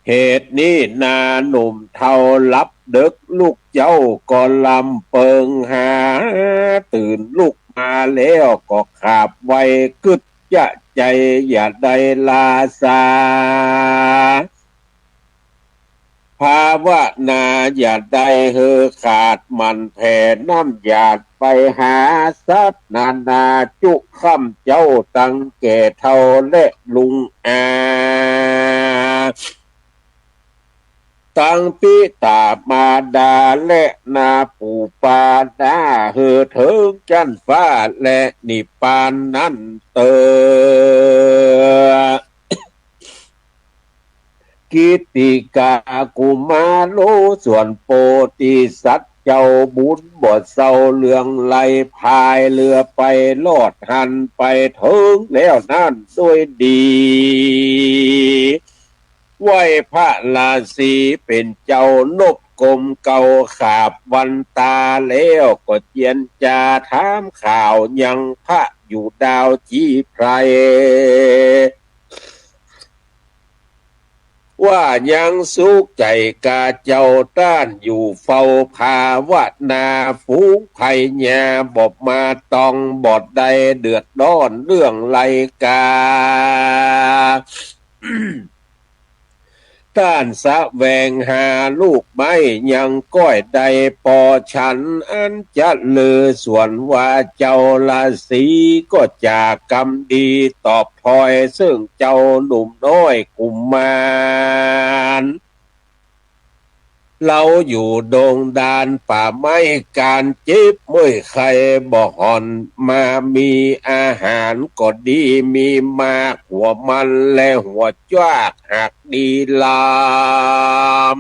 เหตุนี้นาหนุ่มเทาลับดึกลูกเจ้าก็ลำเปิงหาตื่นลูกมาแล้วก็ขาบไว้กึดจะใจอย่าได้ลาสาภาวนาอย่าได้เฮอขาดมันแผ่น้ำหยาดไปหาสัตว์นานาจุค่ำเจ้าตั้งแก่เท่าและลุงอาตั้งปิตามาดาและนาปูปาดาเฮอเถิงจันฟ้าและนิพพานนั้นเตอกิติกากุมาโลส่วนโปติสัตว์เจ้าบุญบทเศร้าเรื่องไหลพายเรือไปลอดหันไปถึงแล้วนั่นด้วยดีไหวพระราศีเป็นเจ้านบกรมเก่าขาบวันตาแล้วก็เจียนจาถามข่าวยังพระอยู่ดาวจีไพรว่ายังสุขใจกาเจ้าต้านอยู่เฝ้าภาวนาฝูงไผ่ญาบอบมาตองบอดใดเดือดร้อนเรื่องไรกา ต้านสะแวงหาลูกไม้ยังก้อยใดปอฉันอันจะเลือส่วนว่าเจ้าราศีก็จากกรรมดีตอบพลอยซึ่งเจ้าหนุ่มน้อยกุมมารเราอยู่ดงดานป่าไม้การจิบมวยใครบ่หอนมามีอาหารก็ดีมีมากหัวมันและหัวจ้ากหักดีลาม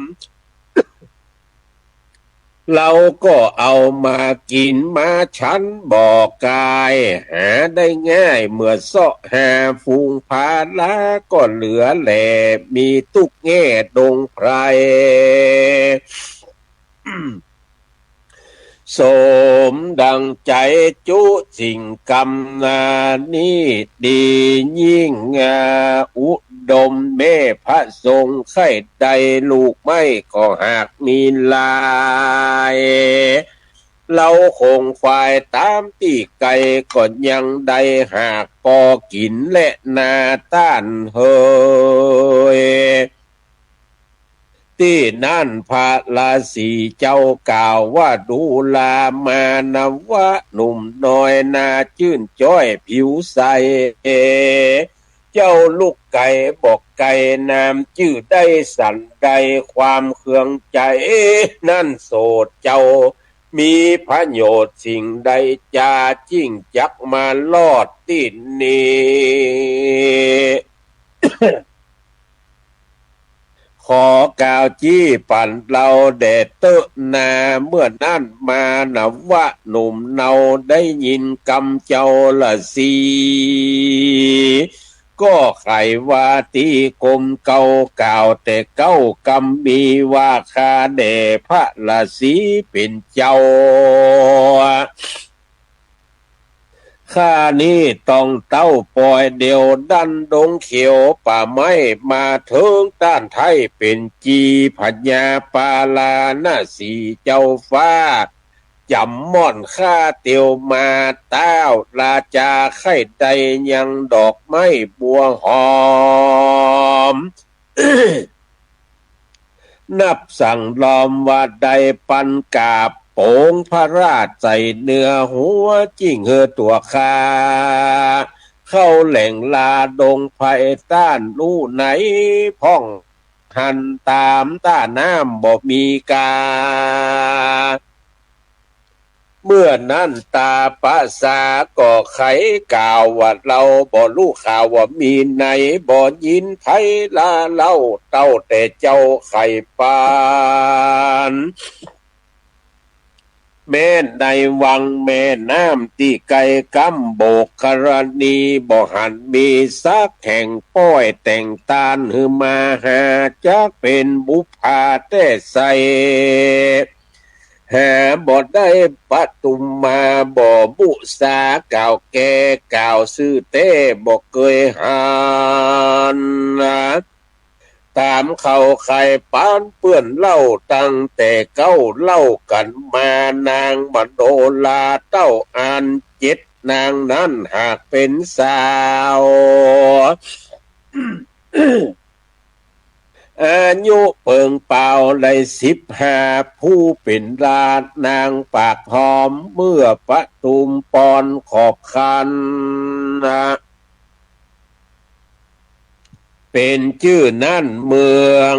เราก็เอามากินมาฉันบอกกายหาได้ง่ายเมื่อเสาะหาฟูงพาลาก็เหลือแหล่มีตุกแง่ดงไพรสมดังใจจุสิ่งกรรมนานี้ดียิ่งอุดมแม่พระทรงไข่ใดลูกไม่ก็หากมีลายเราคงฝ่ายตามตีไก่ก็ยังได้หากพอกินและนาต้านเฮยที่นั่นพระราศีเจ้ากล่าวว่าดูลามานวะหนุ่มน้อยนาชื่นจ้อยผิวใสเจ้าลูกไก่บอกไก่นามชื่อได้สันใดความเคืองใจนั่นโสดเจ้ามีประโยชน์สิ่งใดจาจิ้งจักมาลอดติดนี้ ขอกล่าวจี้ปั่นเราแดดเตอะนาเมื่อนั่นมาหนวะหนุ่มเนาได้ยินกำเจ้าละสีก็ใครว่าตีกลมเก่าก่าวแต่เก้ากำมีว่าคาแด่พระละสีเป็นเจ้าข้านี้ต้องเต้าปล่อยเดียวดันดงเขียวป่าไม้มาถึงต้านไทยเป็นจีพญาปาลาหน้าสีเจ้าฟ้าจำม่อนข้าเตียวมาเต้าราชาไข่ใดยังดอกไม้บัวหอม นับสั่งล้อมว่าใดปันกาบโป่งพระราชใส่เนื้อหัวจิ้งเฮอตัวคาเข้าแหล่งลาดงไผ่ต้านลู่ไหนพ่องหันตามต้าน้ำบ่มีกาเมื่อนั้นตาปะสาก็ไขกล่าวว่าเราบ่รู้ข่าวว่ามีไหนบ่ยินไทยลาเล่าเต้าแต่เจ้าไข่ปานแม่ในวังแม่น้ำที่ไกลกำโบกกรณีบ่หันมีสักแห่งป้อยแต่งตาลหือมาหาจักเป็นบุพาแต่ใสหาบ่ได้ปตุมมาบ่บุษาก่าวแก่ก่าวซื่อเต้บ่เคยหาน ตามเขาใครปานเปื้อนเล่าตั้งแต่เก้าเล่ากันมานางมโนลาเต้าอ่านเจ็ดนางนั้นหากเป็นสาวอายุเปิงเป่าได้15ผู้เป็นราชนางปากหอมเมื่อปะตุมปอนขอบคันเป็นชื่อนั่นเมือง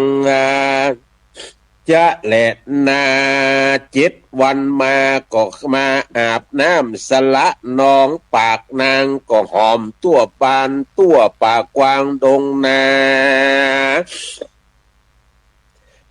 จะแหละนา7 วันมาก็มาอาบน้ำสละน้องปากนางก็หอมตัวปานตัวปากกวางดงนา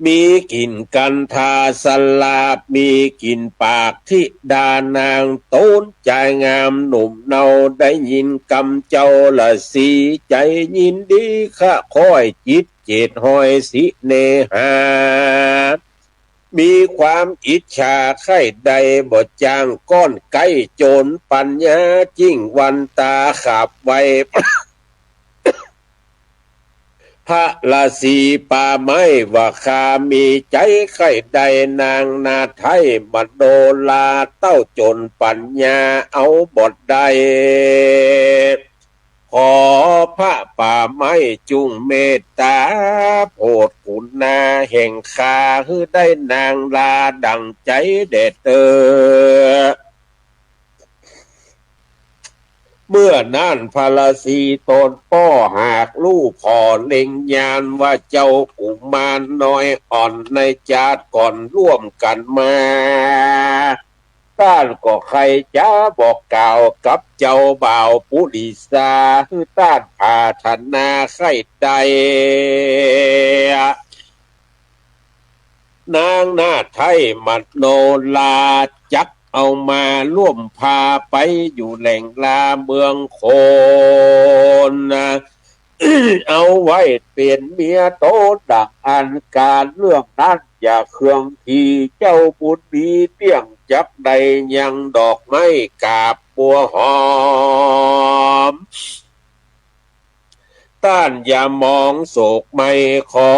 มีกลิ่นกันทาสลาบมีกลิ่นปากที่ดานางต้นใจงามหนุ่มเนาได้ยินกำเจ้าละสีใจยินดีข้าคอยจิตเจตหอยสิเนหามีความอิจฉาใครใดบ่จางก้อนไก่โจรปัญญาจิ้งวันตาขับไว้ พระราศีป่าไม้ว่าข้ามีใจใครใดนางนาไทยมโนลาเต้าจนปัญญาเอาบทใดขอพระป่าไม้จุงเมตตาโปรดกุณาแห่งข้าคือได้นางลาดังใจเด็ดเมื่อนั่นพระราศีตนป้อหากลูกพอเล็งยานว่าเจ้ากุมารน้อยอ่อนในจาดก่อนร่วมกันมาต้านก็ใครจะบอกกล่าวกับเจ้าบ่าวปุริสาคือต้านพาธนาใครใดนางนาไทยมโนลาจักเอามาร่วมพาไปอยู่แหล่งลาเมืองโคนเอาไว้เปลี่ยนเมียโตดักอันการเรื่องนั้นอย่าเครื่องทีเจ้าบุญมีเตี้ยงจับใดยังดอกไม้กาบบัวหอมต้านอย่ามองโศกไม่ขอ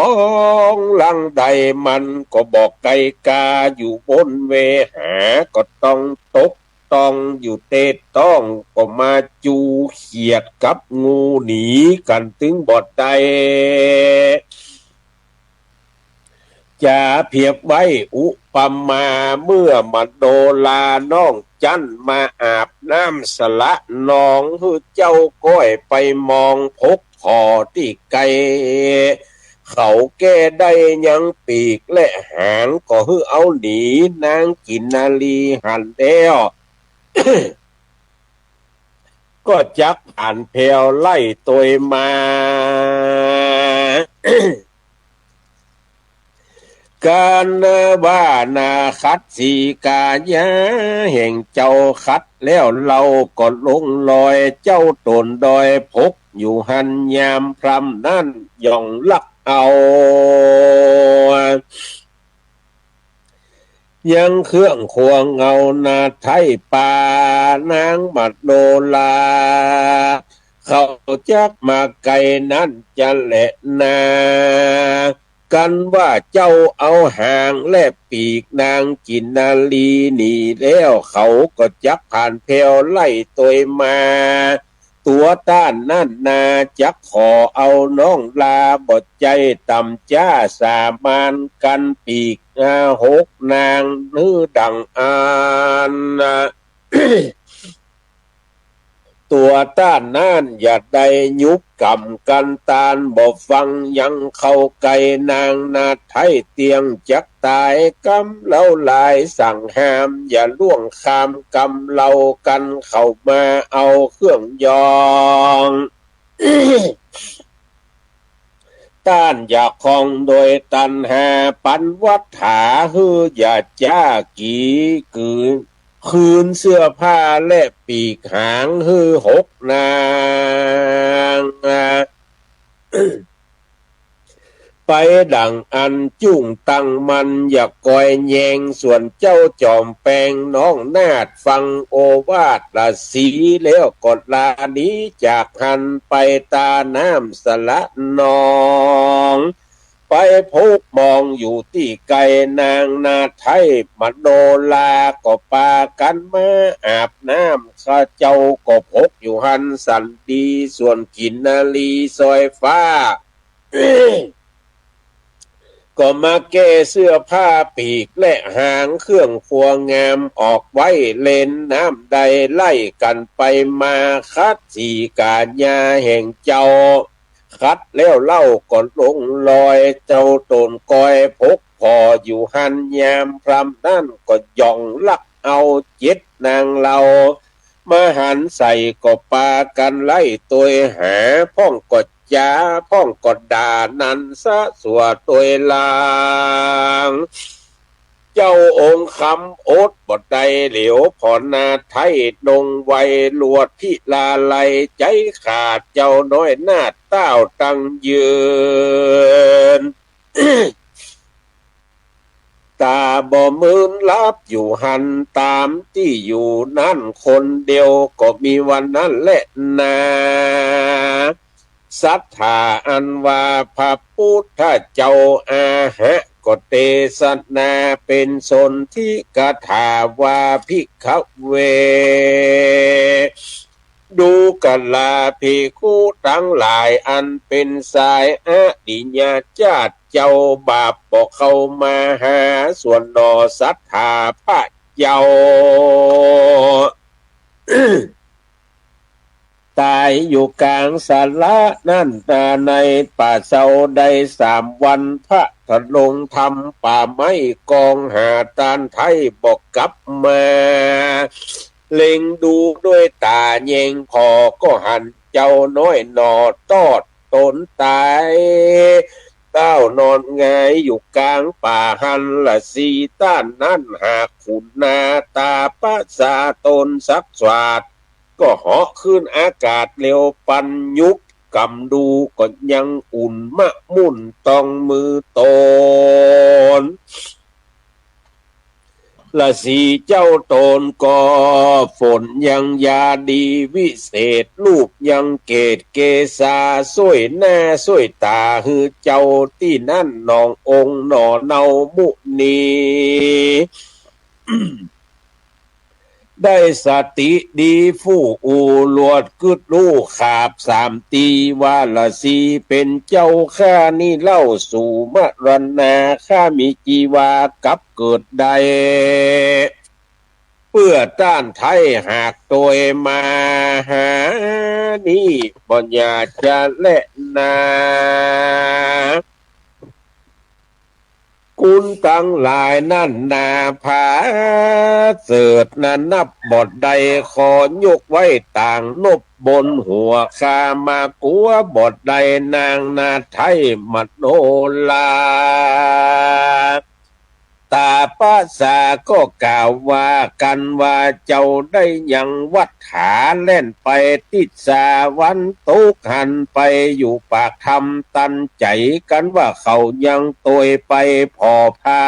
งลังใดมันก็บอกไกกาอยู่บนเวหาก็ต้องตกต้องอยู่เตะต้องก็มาจูเขียดกับงูหนีกันถึงบอดใดจะเพียบไว้อุปมาเมื่อมโนลาน้องจันมาอาบน้ำสละน้องคือเจ้าก้อยไปมองพกพอที่ไกลเขาแก้ได้ยังปีกและหางก็ฮือเอาหนีนางกินนาลีหันแล้ว ก็จักผ่านแผวไล่ตัวมา การว่านาคัดสีกายาแห่งเจ้าคัดแล้วเราก็ลงลอยเจ้าตนดอยพกอยู่หันยามพรำนั่นย่องลักเอายังเครื่องควงเงานาไทยป่านางมัดโนลาเขาจักมาไกลนั้นจะแหละนากันว่าเจ้าเอาหางและปีกนางกินนาลีหนีแล้วเขาก็จักผ่านแผวไล่ตัวมาตัวต้านนั่นนาจักขอเอาน้องลาบดใจต่ำจ้าสามานกันปีก6 นางนื้อดังอานตัวต้านนั่นอย่าได้ยุบกำกันตานบ่ฟังยังเข้าไกนางนาไทยเตียงจักตายกำเล่าลายสั่งห้ามอย่าล่วงข้ามกำเล่ากันเข้ามาเอาเครื่องยองต้านอย่าคองโดยตันหาปันวัฏฐาฮืออย่าจ้ากีคืนเสื้อผ้าและปีกหางฮือ6 นางไปดังอันจุ่งตั้งมันอย่าก่อยแยงส่วนเจ้าจอมแปลงน้องนาดฟังโอวาทละสีแล้วกดลานี้จากหันไปตาน้ำสละนอง ไปพบมองอยู่ที่ไกลนางนาไทยมโนลาก็ปากันมาอาบน้ำข้าเจ้าก็พกอยู่หันสันดีส่วนกินนาลีซอยฟ้า ก็มาแก้เสื้อผ้าปีกและหางเครื่องครัวงามออกไว้เล่นน้ำใดไล่กันไปมาคัดสีกาญาแห่งเจ้าคัดแล้วเล่าก็ลงลอยเจ้าตนกอยพกพออยู่หันยามพรำนั่นก็ย่องลักเอาเจ็ดนางเรามาหันใส่ก็ปากันไล่ตัวหาพ่องกดยาพ่องกดด่านันซะสัวตัวลางเจ้าองค์คำโอดบดใดเหลียวพอนาไทยดงไวลวดพิลาไลใจขาดเจ้าน้อยหน้าเต้าตั้งยืน ตาบ่มืนลับอยู่หันตามที่อยู่นั่นคนเดียวก็มีวันนั้นแหละนาศรัทธาอันว่าพระพุทธเจ้าอาหะก็เตศนาเป็นสนที่กถาว่าภิกขเวดูกันลาภิกขุทั้งหลายอันเป็นสายอดิญญาญาติเจ้าบาปบอกเข้ามาหาส่วนนอศรัทธาพระเจ้า ตายอยู่กลางสาระนั่นนาในป่าเศร้าได้3 วันพระทะลงทำป่าไม้กองหาตานไทยบอกกลับมาเล็งดูด้วยตาแยงพอก็หันเจ้าน้อยหนอตอดตนตายเต้านอนไงอยู่กลางป่าหันละสีต้านนั่นหากขุนนาตาปะสาตนสักสวาดก็เหาะขึ้นอากาศเร็วปันยุกกำดูก็ยังอุ่นมะมุ่นต้องมือตนละสีเจ้าโตนก็ฝนยังยาดีวิเศษรูปยังเกตเกษาสวยหน้าสวยตาฮือเจ้าที่นั่นนององค์หนอเนามุนี ได้สติดีฟู่อูลวดกึดลูกขาบ3 ตีว่าละสีเป็นเจ้าข้านี่เล่าสู่มรณาข้ามีจีวากับเกิดใดเพื่อต้านไทยหากตัวมาหานี่ปัญญาจะและนาคุณตั้งหลายนั่นนาผาเสิดนั้นนับบทใดขอยกไว้ต่างนบบนหัวคามากลัวบทใดนางนาไทยมโนลาตาปาสาก็กล่าวว่ากันว่าเจ้าได้ยังวัดหาเล่นไปติดสาวันตุกหันไปอยู่ปากทำตันใจกันว่าเขายังตัวไปพอพา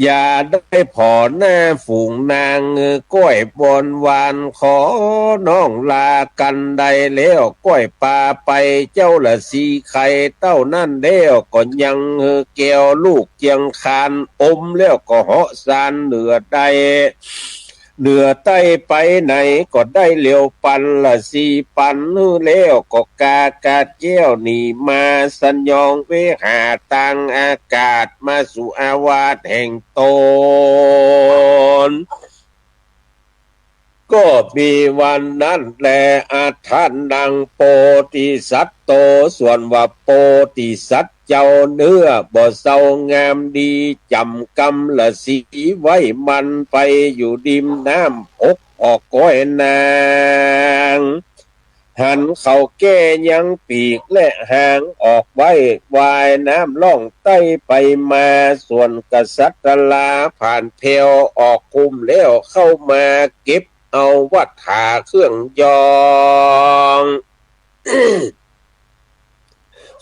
อย่าได้พอหน้าฝูงนางก้อยบอนวานขอน้องลากันใดแล้วก้อยปาไปเจ้าละสีไข่เต้านั่นแล้วก็ยังแก้วลูกเจียงคานอมแล้วก็เหาะซานเหนือใดเหนือใต้ไปไหนก็ได้เหลียวปันละสีปันแล้วก็กากาเจ้าหนีมาสัญญองเวหาตังอากาศมาสู่อาวาสแห่งตนก็มีวันนั้นแลอาทันดังโปติสัตโตส่วนว่าโปติสัตเจ้าเนื้อบ่เศร้างามดีจำกำละสีไว้มันไปอยู่ดิมน้ำอกออกก้อยนางหันเขาแก้ยังปีกและหางออกไว้วายน้ำล่องใต้ไปมาส่วนกษัตริย์ลาผ่านเพลออกคุมแล้วเข้ามาเก็บเอาวัดถาเครื่องยอง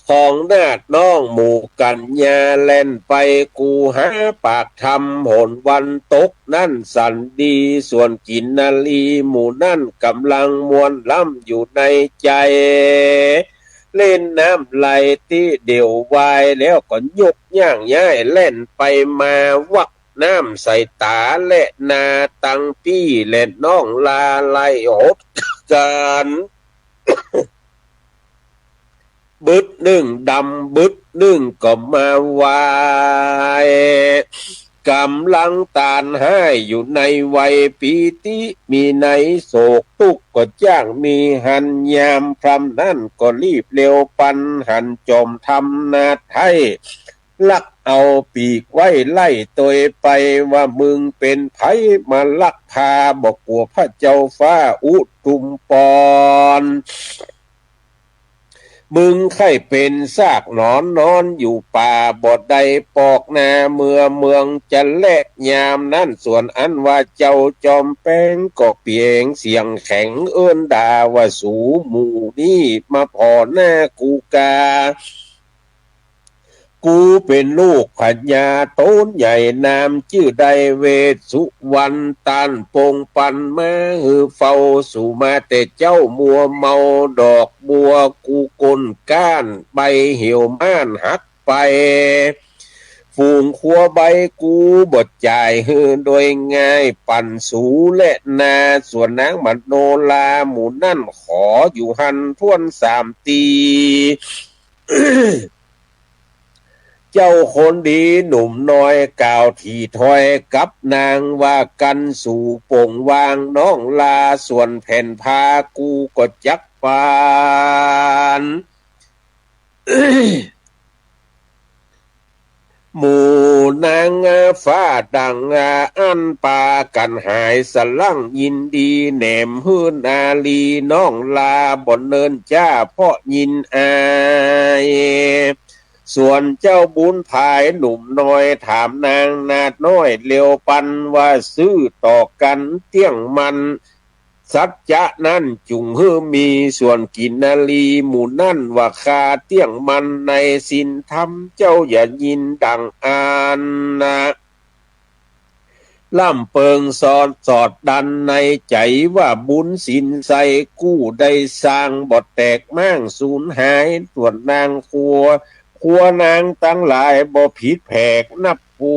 ของนาดน้องหมู่กันยาเล่นไปกูหาปากทำหนวันตกนั่นสันดีส่วนกินนาลีหมู่นั่นกำลังมวนล้ำอยู่ในใจ เล่นน้ำไหลที่เดี่ยววายแล้วก็ยกย่างย้ายเล่นไปมาวักน้ำใส่ตาและนาตังพี่และน้องลาไลหดกันบึดหนึ่งดำบึดหนึ่งก็มาวายกำลังตานให้อยู่ในวัยปีติมีในโศกทุกข์ก็จ้างมีหันยามพรำนั่นก็รีบเร็วปันหันจอมทำนาไทยลักเอาปีกไว้ไล่ตัวไปว่ามึงเป็นไผมาลักพาบอกกลัวพระเจ้าฟ้าอุตุมปอนมึงไข่เป็นซากหนอนนอนอยู่ป่าบ่ใดปอกนาเมืองจะแลกยามนั่นส่วนอันว่าเจ้าจอมแป้งก็เปียงเสียงแข็งเอื้นด่าว่าสูหมู่นี่มาพอหน้ากูกากูเป็นลูกพญาโต้นใหญ่นามชื่อใดเวสสุวรรณตันปงปันมาหือเฝ้าสู่มาแต่เจ้ามัวเมาดอกบัวกูกลก้านใบเหี่ยวม่านหักไปฝูงขัวใบกูบดจ่ายหือโดยง่ายปั่นสูและนาส่วนนางมโนลาหมู่นั่นขออยู่หันท่วน3 ตี เจ้าคนดีหนุ่มน้อยกล่าวที่ถอยกับนางว่ากันสู่โป่งวางน้องลาส่วนแผ่นพากูก็จักปานหมู่นางฟ้าดังอันปากันหายสลั่งยินดีแหนมฮืนอาลีน้องลาบ่เนินจ้าเพราะยินอายส่วนเจ้าบุญภายหนุ่มน้อยถามนางนาดน้อยเลียวปันว่าซื้อต่อกันเตี้ยงมันสัจจะนั้นจุงฮือมีส่วนกินนาลีหมู่นั่นว่าคาเตี้ยงมันในสินธรรมเจ้าอย่ายินดังอ่านนะล่ำเปิงสอดดันในใจว่าบุญสินใสกู้ได้สร้างบทแตกมั่งสูญหายส่วนนางครัวนางตั้งหลายบ่ผิดแผกนับปู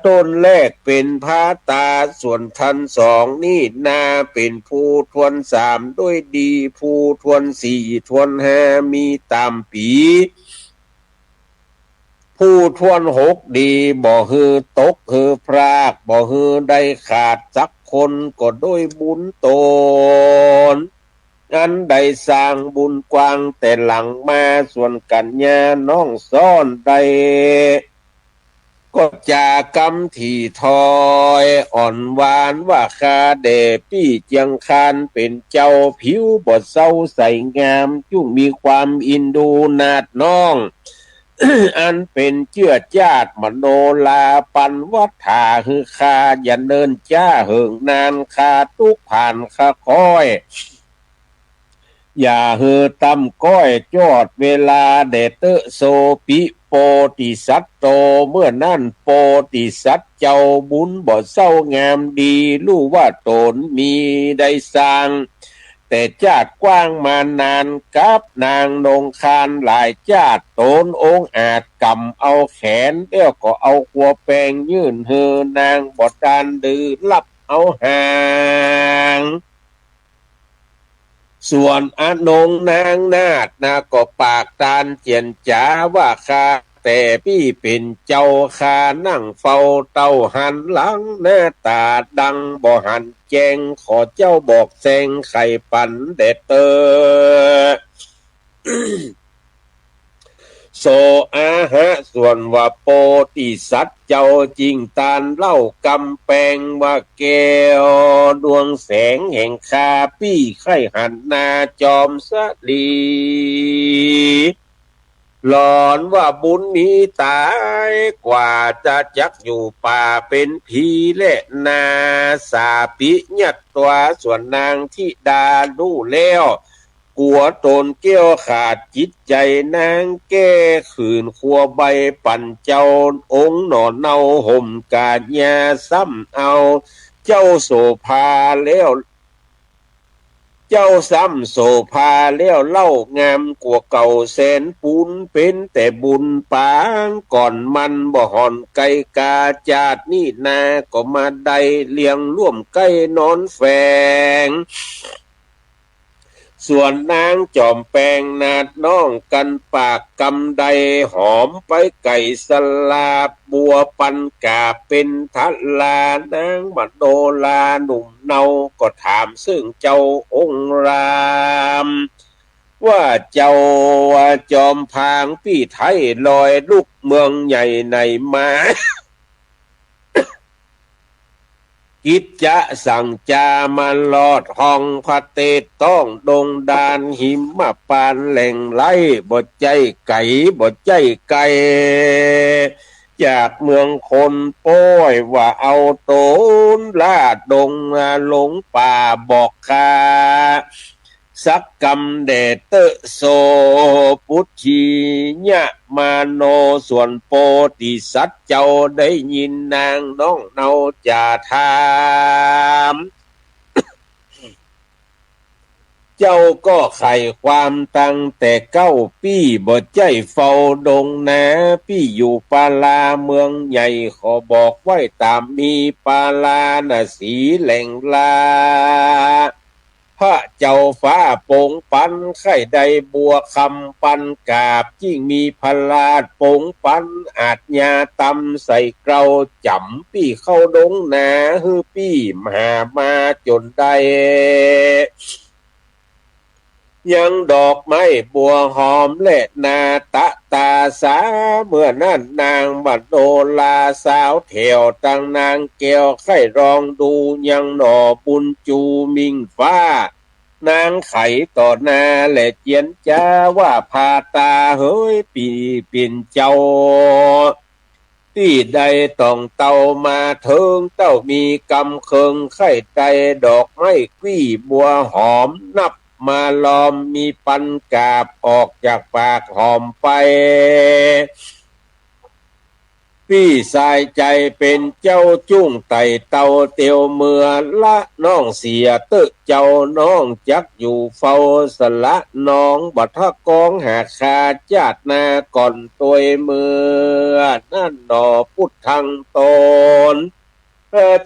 ต้นแรกเป็นพาตาส่วนทัน2นี่นาเป็นผู้ทวน3ด้วยดีผู้ทวน4ทวน5มีตามปีผู้ทวน6ดีบ่ฮือตกฮือพรากบ่ฮือได้ขาดสักคนก็ด้วยบุญตนอันได้สร้างบุญกว้างแต่หลังมาส่วนกัญญาน้องซ่อนใดก็จากำที่ทอยอ่อนหวานว่าคาเดปี้เจียงคานเป็นเจ้าผิวบดเศร้าใสงามจุ่งมีความอินดูนาดน้อง อันเป็นเจื้อจาดมโนลาปันวัฏฐาฮือคาอย่าเนินจ้าเหิงนานคาตุกผ่านคาคอยอย่าเฮือตำก้อยจอดเวลาเดเตโซปิโปติสัตโตเมื่อนั่นโปติสัตเจ้าบุญบ่เศร้างามดีรู้ว่าตนมีได้สร้างแต่จาดกว้างมานานกับนางนงคานหลายจาดตนองอาจกำเอาแขนแล้วก็เอาหัวแปงยื่นเฮือนางบดดานดื้อลับเอาหางส่วนอนงนางนาดนาก็ปากตานเจียนจ๋าว่าคาแต่พี่เป็นเจ้าคานั่งเฝ้าเต้าหันหลังหน้าตาดังบ่หันแจงขอเจ้าบอกแซงไข่ปันเด็ดเตอ โซอาหะส่วนว่าโปติสัตเจ้าจริงตานเล่ากำแปงว่าแก้วดวงแสงแห่งคาปี้ไข่หันนาจอมสลีหลอนว่าบุญมีตายกว่าจะจักอยู่ป่าเป็นผีและนาสาปิญัดตัวส่วนนางที่ดาดูแล้วกลัวตนเกี้ยวขาดจิตใจนางแก้ขืนขัวใบปั่นเจ้าองค์หนอนเนาห่มกาดยาซ้ำเอาเจ้าโสภาแล้ว เจ้าซ้ำโสภาเลี้ยวเล่างามกว่าเก่าแสนปูนเป็นแต่บุญปางก่อนมันบ่หอนไก่กาจาดนี่นาก็มาได้เลี้ยงร่วมไก่นอนแฝงส่วนนางจอมแปงนาดน้องกันปากกำไดหอมไปไก่สลาบัวปันกาเป็นทัดลานางบัดโดลาหนุ่มเนาก็ถามซึ่งเจ้าองค์รามว่าเจ้าจอมพางพี่ไทยลอยลูกเมืองใหญ่ในมากิจจะสั่งจามาลอดห้องพระเตต้องดงดานหิมมาปานแหล่งไหลบ่ใจไก่บ่ใจไก่จากเมืองคนป้อยว่าเอาโตนลาดดงหลงป่าบอกคาสักกำเดเตโสพุทธีญะมาโนส่วนโปติสัตเจ้าได้ยินนางน้องเนาจะถามเจ้าก็ไขความตั้งแต่9 ปีบ่ใจเฝ้าดงนาพี่อยู่ปาลาเมืองใหญ่ขอบอกไว้ตามมีปาลาน่ะสีแหล่งลาพระเจ้าฟ้าโป่งปันไข่ใดบัวคำปันกาบยิ่งมีพลาดโป่งปันอาจญาตำใส่เกลาจำปี้เข้าดงนาฮือปี้มาจนได้ยังดอกไม้บัวหอมและนาตะตาสาเมื่อนั้นนางบัดโดลาสาวแถวตั้งนางแก้วไข่รองดูยังหน่อบุญจูมิงฟ้านางไขต่อหน้าและเจียนจ้าว่าพาตาเฮ้ยปีปิ่นเจ้าที่ใดต้องเต่ามาเถิงเต้ามีกำเคิงไข่ใจดอกไม้กี้บัวหอมนับมาล้อมมีปันกาบออกจากปากหอมไปพี่สายใจเป็นเจ้าจุ้งไต่เต่าเตียวเมือละน้องเสียตึกเจ้าน้องจักอยู่เฝ้าสละน้องบัดทะกองหาคาจาดนาก่อนตัวเมือนั่นดอพุทธังตน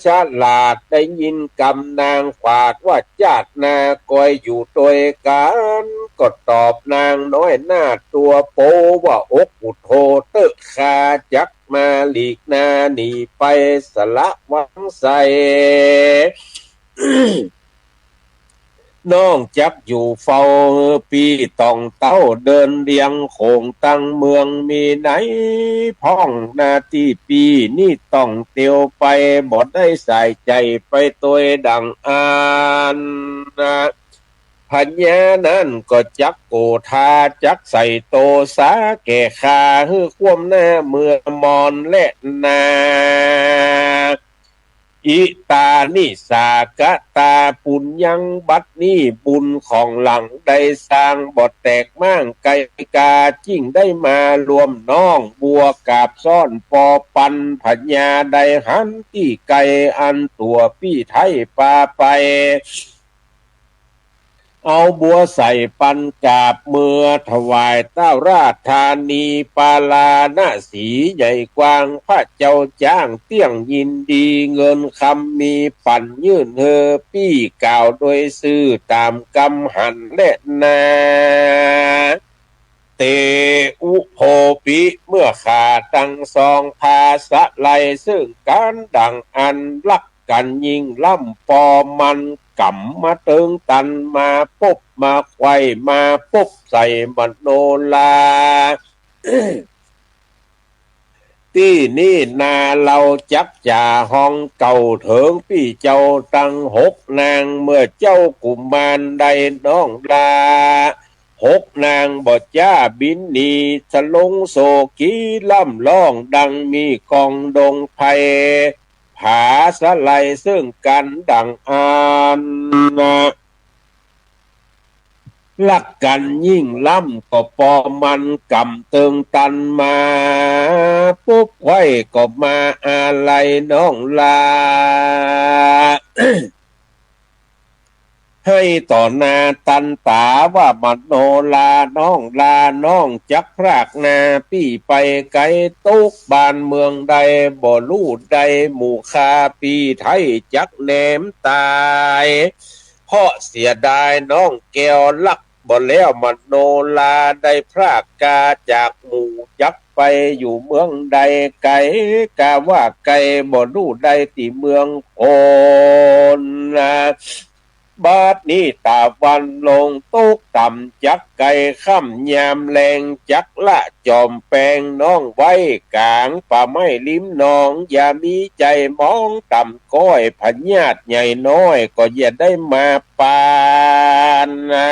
ฉลาดได้ยินกำนางฝาดว่าจาดนาคอยอยู่ตัวกันก็ตอบนางน้อยหน้าตัวโปว่าอกอุโทเตะคาจักมาหลีกนาหนีไปสละวังใส น้องจักอยู่เฝ้าปีต้องเต้าเดินเรียงโขงตั้งเมืองมีไหนพ้องนาที่ปีนี่ต้องเตียวไปบ่ได้ใส่ใจไปตัวดังอ่านพัญญานั้นก็จักโกธาจักใส่โตสาแก่คาฮือควมหน้าเมื่อมอนและนาอิตานิสากะตาปุญญังบัดนี้บุญของหลังได้สร้างบ่แตกมั่งไกกาจิ้งได้มารวมน้องบัวกาบซ่อนปอปันพัญญาได้หันที่ไกอันตัวพี่ไทยปาไปเอาบัวใส่ปันกาบเมื่อถวายเต้าราชธานีปาลาณสีใหญ่กว้างพระเจ้าจ้างเตี้ยงยินดีเงินคำมีปั่นยื่นเฮอปี้กล่าวโดยซื่อตามกำหันและนาเตอุโภปิเมื่อขาตั้งซองภาษะไลซึ่งการดังอันลักกันยิงล่ำปอมันกำมาเติงตันมาปุ๊บมาไขว้มาปุ๊บใส่มโนลา ที่นี่นาเราจักจ่าห้องเก่าเถิงพี่เจ้าตั้ง6 นางเมื่อเจ้ากุมารได้น้องลา6 นางบ่จ้าบินนีสลงโศกีล่ำล่องดังมีกองดงไพผาสะไลซึ่งกันดังอานลักกันยิ่งล่ำก็ปอมันกำเติงตันมาปุ๊บไว้ก็มาอะไรน้องลา ให้ต่อหนาตันตาว่ามโนลาน้องลาน้องจักพรากนาพี่ไปไกลตุกบ้านเมืองใดบ่ลู่ใดหมู่คาปีไทยจักแหนมตายเพราะเสียดายน้องแก้วลักบ่แล้วมโนลาได้พรากกาจากหมู่จักไปอยู่เมืองใดไกลกาว่าไกลบ่ลู่ใดที่เมืองโอนนะบาดนี้ตาวันลงตุกต่ำจักไก่ค่ำยามแรงจักละจอมแปงน้องไว้กลางป่าไม้ลิ้มน้องอย่ามีใจมองต่ำก้อยพญาติใหญ่น้อยก็อย่าได้มาปานนะ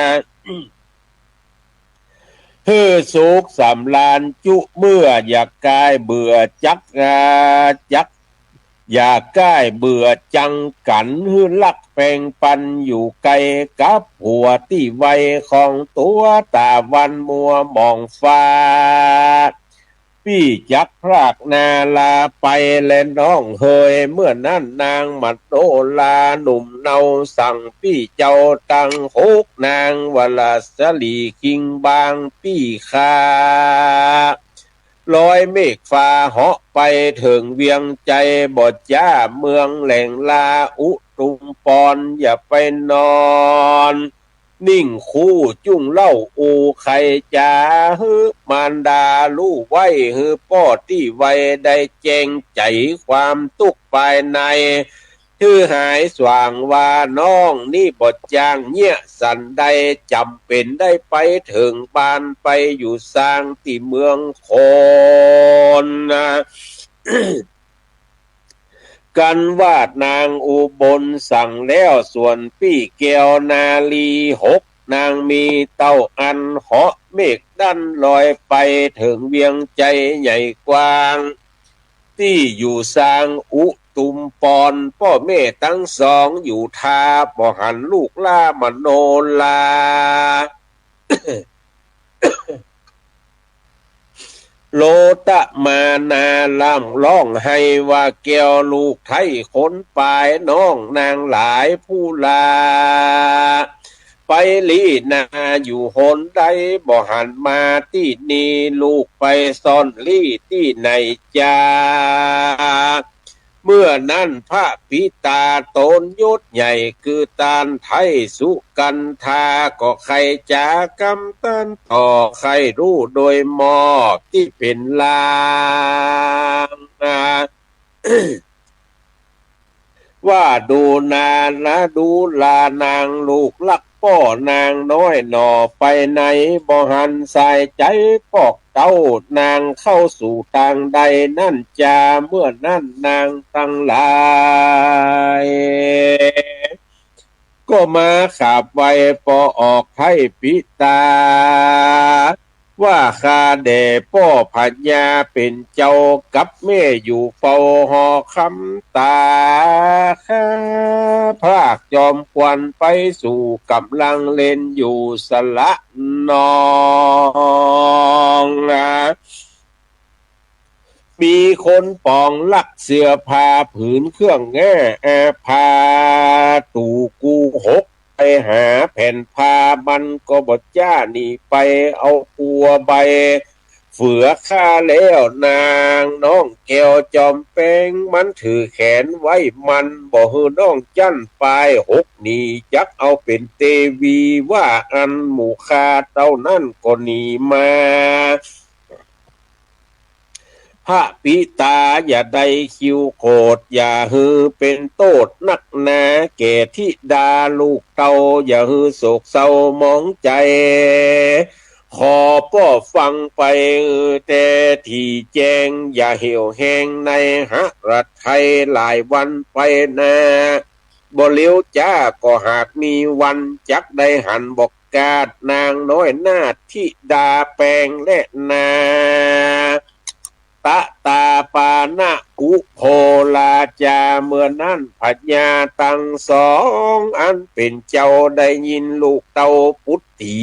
ฮือสุขสำลานจุเมื่ออยากกายเบื่อจักอยากใกล้เบื่อจังกันฮือลักแปลงปันอยู่ไกลกับหัวที่ไวของตัวตาวันมัวมองฟ้าพี่จักพรากนาลาไปและน้องเฮยเมื่อนั้นนางมัดโนลาหนุ่มเนาสั่งพี่เจ้าตังหกนางวลาสลีคิงบางพี่คาลอยเมฆฟ้าเหาะไปถึงเวียงใจบดจ้าเมืองแหล่งลาอุตุมปอนอย่าไปนอนนิ่งคู่จุ้งเล่าอูไข่จ๋าฮือมารดาลู่ไว้ฮือป้อที่ไว้ได้แจ้งใจความตุกภายในชื่อหายสว่างว่าน้องนี่บทจางเงี้ยสันใดจำเป็นได้ไปถึงบ้านไปอยู่สร้างที่เมืองโคนนะ กันวาดนางอุบลสั่งแล้วส่วนพี่แก้วนาลีหกนางมีเต้าอันเหาะเมฆดันลอยไปถึงเวียงใจใหญ่กว้างที่อยู่สร้างอุตุมปอนพ่อแม่ทั้งสองอยู่ทาบ่หันลูกล่ามโนลา โลตะมานาลำร้องให้ว่าแก้วลูกไทยคนปลายน้องนางหลายผู้ลาไปลีนาอยู่หนใดบ่หันมาที่นี่ลูกไปซ่อนลี่ที่ไหนจ้าเมื่อนั้นพระพิตาโตนยศใหญ่คือตาลไทยสุกันทาก็ใครจากำตันต่อใครรู้โดยมอบที่เป็นลางว่าดูนานนะดูลานางลูกลักป้อนางน้อยหน่อไปไหนบ่หันสายใจปอกเต้านางเข้าสู่ทางใดนั่นจาเมื่อนั่นนางตั้งหลายก็มาขับไว้ปอออกให้พิตาว่าข้าแด่พ่อพัญญาเป็นเจ้ากับแม่อยู่เฝ้าหอคำตาข้าพรากจอมควันไปสู่กำลังเล่นอยู่สละนองมีคนปองลักเสื้อผ้าผืนเครื่องแง่พาตู่กูหกไปหาแผ่นผ้ามันก็บดจ้านี่ไปเอาปัวใบเฝือข้าแล้วนางน้องแก้วจอมแป้งมันถือแขนไว้มันบ่ฮือน้องจั่นปลายหกนี่จักเอาเป็นเตวีว่าอันหมู่คาเต้านั่นก็หนีมาพระปิตาอย่าได้คิวโคดอย่าฮือเป็นโตดนักหนาแก่ทิดาลูกเตาอย่าฮือโศกเศร้ามองใจขอป้อฟังไปแต่ที่แจ้งอย่าเหี่ยวแห้งในหะรัฐไทยหลายวันไปนะบ่เลี้ยวจ้าก็หากมีวันจักได้หันบอกกาดนางน้อยหน้าทิดาแปลงและนาตะตาปานะกุโพลาจาเมื่อนั้นพัญญาตั้งสองอันเป็นเจ้าได้ยินลูกเต้าปุตติ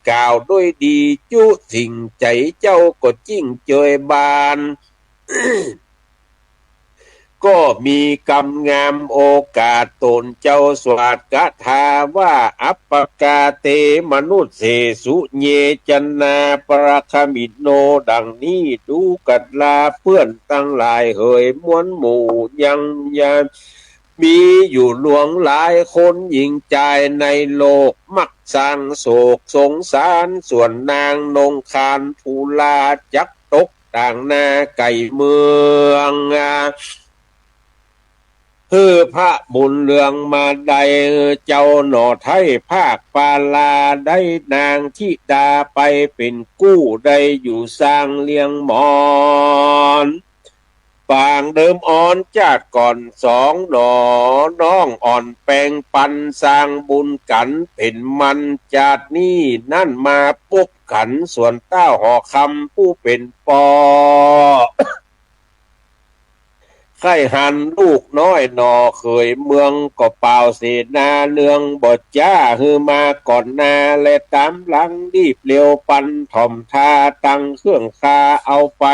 กล่าวด้วยดีจุสิ่งใจเจ้าก็จิ้งเจยบาน ก็มีกำงามโอกาสตนเจ้าสวัสดกถาว่าอัปปกาเตมนุษย์เสสุเยจันนาปรคมิโนดังนี้ดูกัดลาเพื่อนตั้งหลายเหยมวนหมู่ยังยันมีอยู่หลวงหลายคนหญิงใจในโลกมักสร้างโศกสงสารส่วนนางนงคานภูลาจักตกต่างนาไก่เมืองคือพระบุญเรืองมาใดเจ้าหน่อไทยภาคปาลาได้นางทิดาไปเป็นกู้ได้อยู่สร้างเลี้ยงหมอนปางเดิมอ่อนจาดก่อนสองหนอน้องอ่อนแปลงปันสร้างบุญกันเป็นมันจาดนี้นั่นมาปุ๊บขันส่วนเต้าหอคำผู้เป็นปอไข่หันลูกน้อยหนอเคยเมืองก็เป่าเสนาเนืองบดจ้าฮือมาก่อนนาและตามหลังรีบเร็วปันถ่อมทาตั้งเครื่องคาเอาไป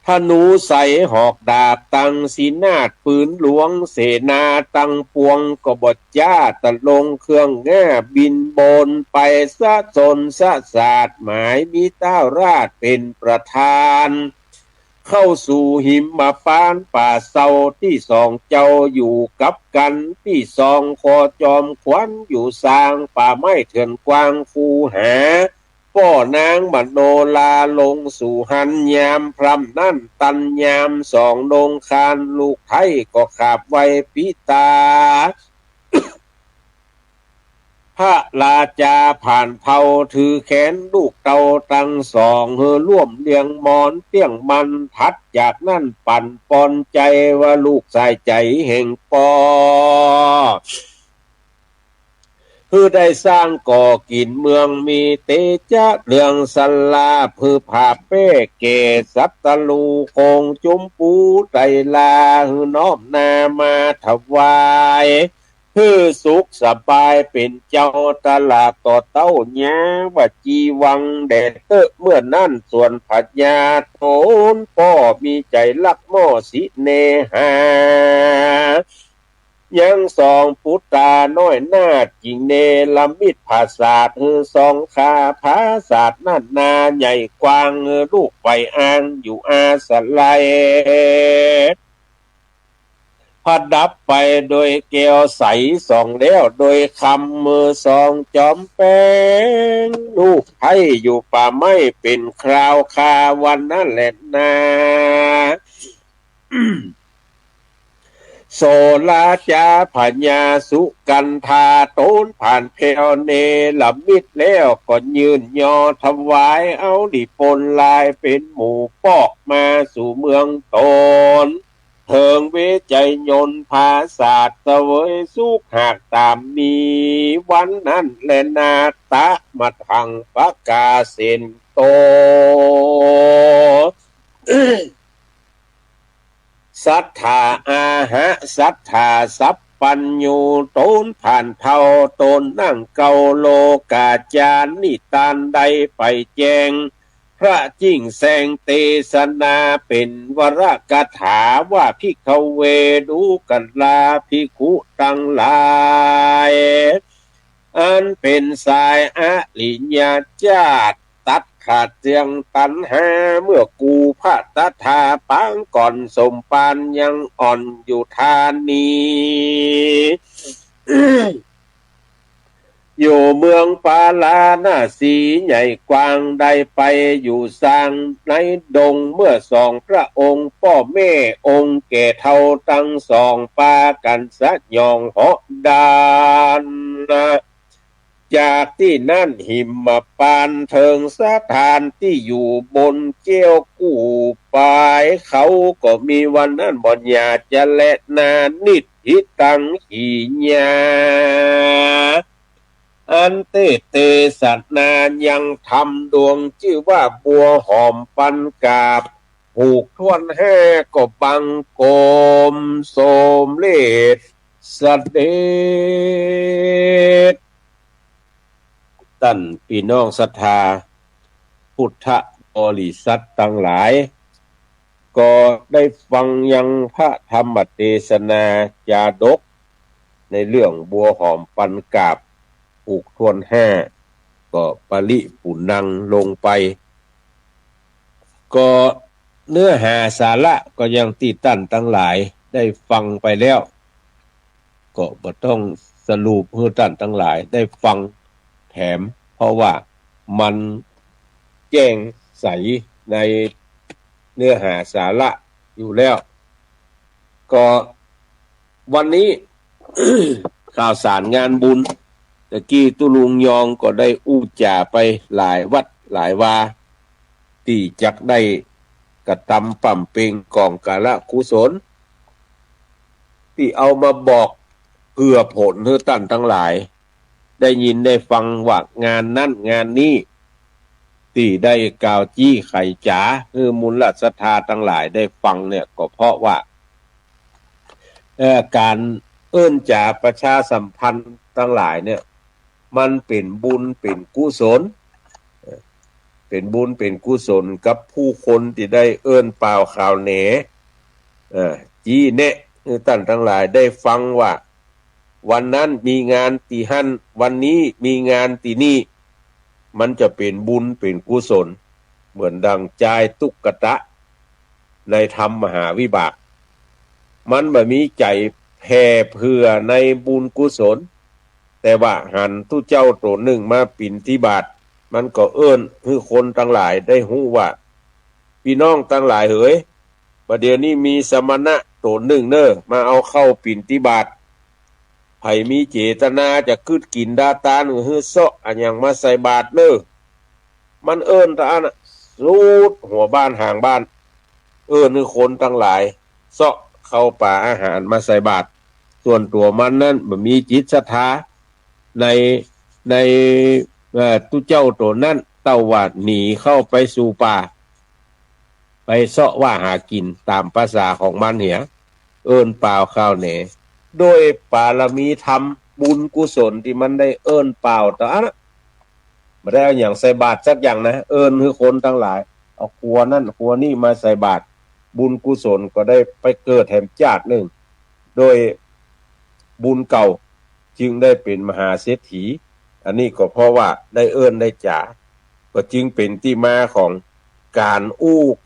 ธนูใสหอกดาบตั้งสีนาดปืนหลวงเสนาตั้งปวงก็บดจ้าตะลงเครื่องแง่บินบนไปสะสนสะสาดหมายมีเต้าราชเป็นประธานเข้าสู่หิมพานต์ป่าเศร้าที่สองเจ้าอยู่กับกันที่สองคอจอมขวัญอยู่สร้างป่าไม้เถื่อนกวางฟูหาป้อนางมโนลาลงสู่หันยามพรำนั่นตันยามสองดงคานลูกไทยก็ขาบไว้พิตาพระราชาผ่านเผาถือแขนลูกเต่าตั้งสองเฮอร่วมเลี้ยงมอนเตี้ยงมันทัดจากนั่นปั่นปอนใจว่าลูกสายใจแห่งปอคือได้สร้างก่อกินเมืองมีเตจะเรืองสลาพือผาเป้เกสัตตลูคงจุมปูไตลาหือน้อมนามาถวายคือสุขสบายเป็นเจ้าตลาดต่อเต้าแย้ว่าจีวังแดดเตอะเมื่อนั่นส่วนผัดยาโทนพ่อมีใจลักหม้อสิเนหายังสองพุตตาน้อยนาดจิงเนลมิดภาษาเธอสองขาภาษานั่นนาใหญ่กว้างลูกไปอ่างอยู่อาสไลพัดดับไปโดยแก้วใสสองแล้วโดยคำมือสองจอมแป้งลูกให้อยู่ป่าไม้เป็นคราวคาวันนั่นแหละนาโซลาจาพญาสุกันธาโตนผ่านเพลเนลมิดแล้วก็ยืนยอถวายเอาดิปนลายเป็นหมู่ปอกมาสู่เมืองตนเถิงเวใจยนภาศาสตร์เสวยสุขหากตามมีวันนั้นแลนาตะมาทังปะกาเซนโตสัทธาอาหะสัทธาสัพปัญญูโตนผ่านเท่าตนนั่งเกาโลกาจารนิตานใดไปแจงพระจิ้งแสงเตสนาเป็นวรกถาว่าภิกขเวดูกันลาภิกขุตั้งหลายอันเป็นสายอริยญาติตัดขาดเสียงตันหาเมื่อกูพระตถาปังก่อนสมปานยังอ่อนอยู่ทานนี้อยู่เมืองปาลาหน้าสีใหญ่กว้างได้ไปอยู่สร้างในดงเมื่อสองพระองค์พ่อแม่องค์แก่เท่าตั้งสองปากันสะยองเหาะดานจากที่นั่นหิมปานเทิงสถานที่อยู่บนเกี้ยวกู้ปายเขาก็มีวันนั้นบ่อยากจะและนานิดทิตังขีญาอันเตสัตนายังทำดวงชื่อว่าบัวหอมปันกาบผูกทวนแห่ก็บังโกมโสมเลศสเดชท่านพี่น้องศรัทธาพุทธบริษัททั้งหลาย ก็ได้ฟังยังพระธรรมเทศนาจาดกในเรื่องบัวหอมปันกาบผูกทวนห้าก็ปริปุนังลงไปก็เนื้อหาสาระก็ยังตีตั้นทั้งหลายได้ฟังไปแล้วก็บ่ต้องสรุปให้ท่านทั้งหลายได้ฟังแถมเพราะว่ามันแจ้งใสในเนื้อหาสาระอยู่แล้วก็วันนี้ ข่าวสารงานบุญตะกี้ตุลุงยองก็ได้อู้จ่าไปหลายวัดหลายวาที่จักได้กระทำปั่มเปงกองกาละกุศลที่เอามาบอกเพื่อผลให้ท่านทั้งหลายได้ยินได้ฟังว่างานนั้นงานนี้ที่ได้กล่าวจี้ไข่จ๋าคือมูลศรัทธาทั้งหลายได้ฟังเนี่ยก็เพราะว่าการจ่าประชาสัมพันธ์ทั้งหลายเนี่ยมันเป็นบุญเป็นกุศลเป็นบุญเป็นกุศลกับผู้คนที่ได้เปล่าข่าวเหนจี้เนะท่านทั้งหลายได้ฟังว่าวันนั้นมีงานตีหันวันนี้มีงานตีนี่มันจะเป็นบุญเป็นกุศลเหมือนดังใจตุกตะในธรรมมหาวิบากมันบ่มีใจแผ่เพื่อในบุญกุศลแต่ว่าหันทุเจ้าตัวหนึ่งมาปิ่นที่บาทมันก็คือคนทั้งหลายได้ฮู้ว่าพี่น้องทั้งหลายเอ๋ยประเดี๋ยวนี้มีสมณะตัวหนึ่งมาเอาเข้าปิ่นที่บาทไผมีเจตนาจะคืดกินดาตาหรือฮื้อเซาะอันยังมาใส่บาทมันตาน่ะรูดหัวบ้านห่างบ้านคือคนทั้งหลายเซาะเข้าป่าอาหารมาใส่บาตรส่วนตัวมันนั้นบ่มีจิตศรัทธาในตุเจ้าตัวนั้นเต้าว่าหนีเข้าไปสู่ป่าไปเสาะว่าหากินตามภาษาของมันเหียเปล่าข้าวเหนโดยปารมีธรรมบุญกุศลที่มันได้เปล่าแต่อันนั้นบ่ได้เอาอย่างใส่บาตรสักอย่างนะคือคนทั้งหลายเอาครัวนั่นครัวนี่มาใส่บาตรบุญกุศลก็ได้ไปเกิดแห่งชาติหนึ่งโดยบุญเก่าจึงได้เป็นมหาเศรษฐีอันนี้ก็เพราะว่าได้ได้จ่าก็จึงเป็นที่มาของการ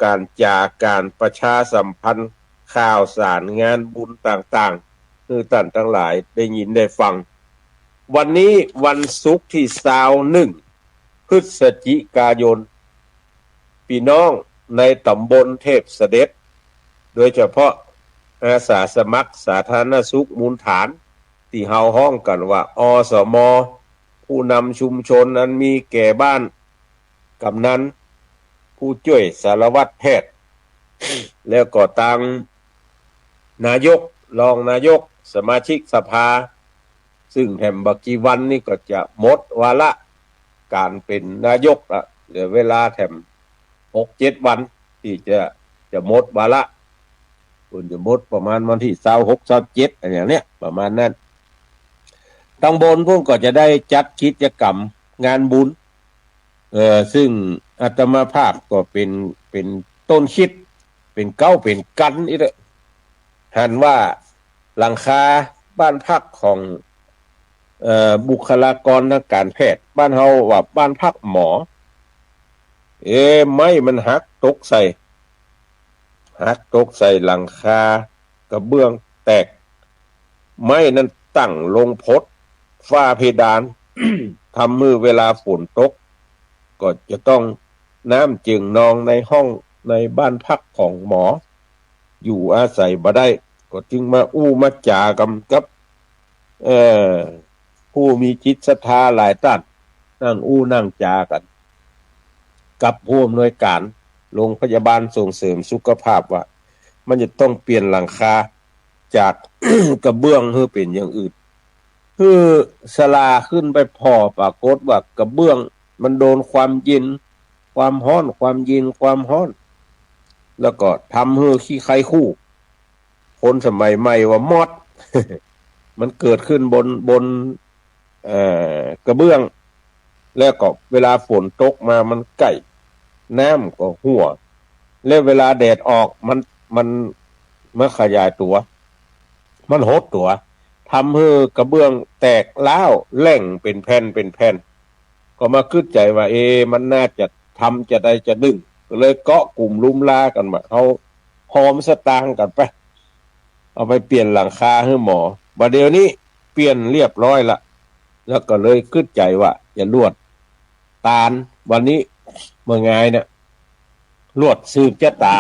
การจาการประชาสัมพันธ์ข่าวสารงานบุญต่างๆคือท่านทั้งหลายได้ยินได้ฟังวันนี้วันศุกร์ที่21พฤศจิกายนพี่น้องในตำบลเทพเสด็จโดยเฉพาะอาสาสมัครสาธารณสุขมูลฐานที่เฮาห้องกันว่าอสมผู้นำชุมชนนั้นมีแก่บ้านกำนันผู้ช่วยสารวัตรแพทย์แล้วก็ตังนายกรองนายกสมาชิกสภาซึ่งแถมบักกี่วันนี่ก็จะหมดวาระการเป็นนายกละเหลือเวลาแถม6-7 วันที่จะหมดวาระคุณจะหมดประมาณวันที่26-27อะไรอย่างเนี้ยประมาณนั้นตำบลพวกก็จะได้จัดกิจกรรมงานบุญซึ่งอาตมาภาพก็เป็นต้นคิดเป็นเก้าเป็นกันอีกหันว่าหลังคาบ้านพักของบุคลากรทางการแพทย์บ้านเฮาว่าบ้านพักหมอไม้มันหักตกใส่หลังคากระเบื้องแตกไม้นั้นตั้งลงพดฝ้าเพดาน ทำมือเวลาฝนตกก็จะต้องน้ำจึงนองในห้องในบ้านพักของหมออยู่อาศัยบ่ได้ก็จึงมามาจากันกับผู้มีจิตศรัทธาหลายท่านนั่งนั่งจากันกับผู้อำนวยการโรงพยาบาลส่งเสริมสุขภาพว่ามันจะต้องเปลี่ยนหลังคาจาก กระเบื้องให้เป็นอย่างอื่นคือศาลาขึ้นไปพอปรากฏว่ากระเบื้องมันโดนความเย็นความร้อนความเย็นความร้อนแล้วก็ทำให้ขี้ไข้คู่คนสมัยใหม่ว่ามอด มันเกิดขึ้นบนกระเบื้องแล้วก็เวลาฝนตกมามันใกล้น้ำก็หัว แล้วเวลาแดดออกมันมันขยายตัวมันหดตัวทำให้กระเบื้องแตกล้าวแหล่งเป็นแผ่นเป็นแผ่นก็มาคิดใจว่ามันน่าจะทำจะได้จะดึงก็เลยเกาะกลุ่มลุมลากันมาเอาหอมสตางค์กันไปเอาไปเปลี่ยนหลังคาให้หมอบัดเดี๋ยวนี้เปลี่ยนเรียบร้อยละแล้วก็เลยคิดใจว่าจะลวดตาลวันนี้เมื่อไงเนี่ยลวดสืบชะตา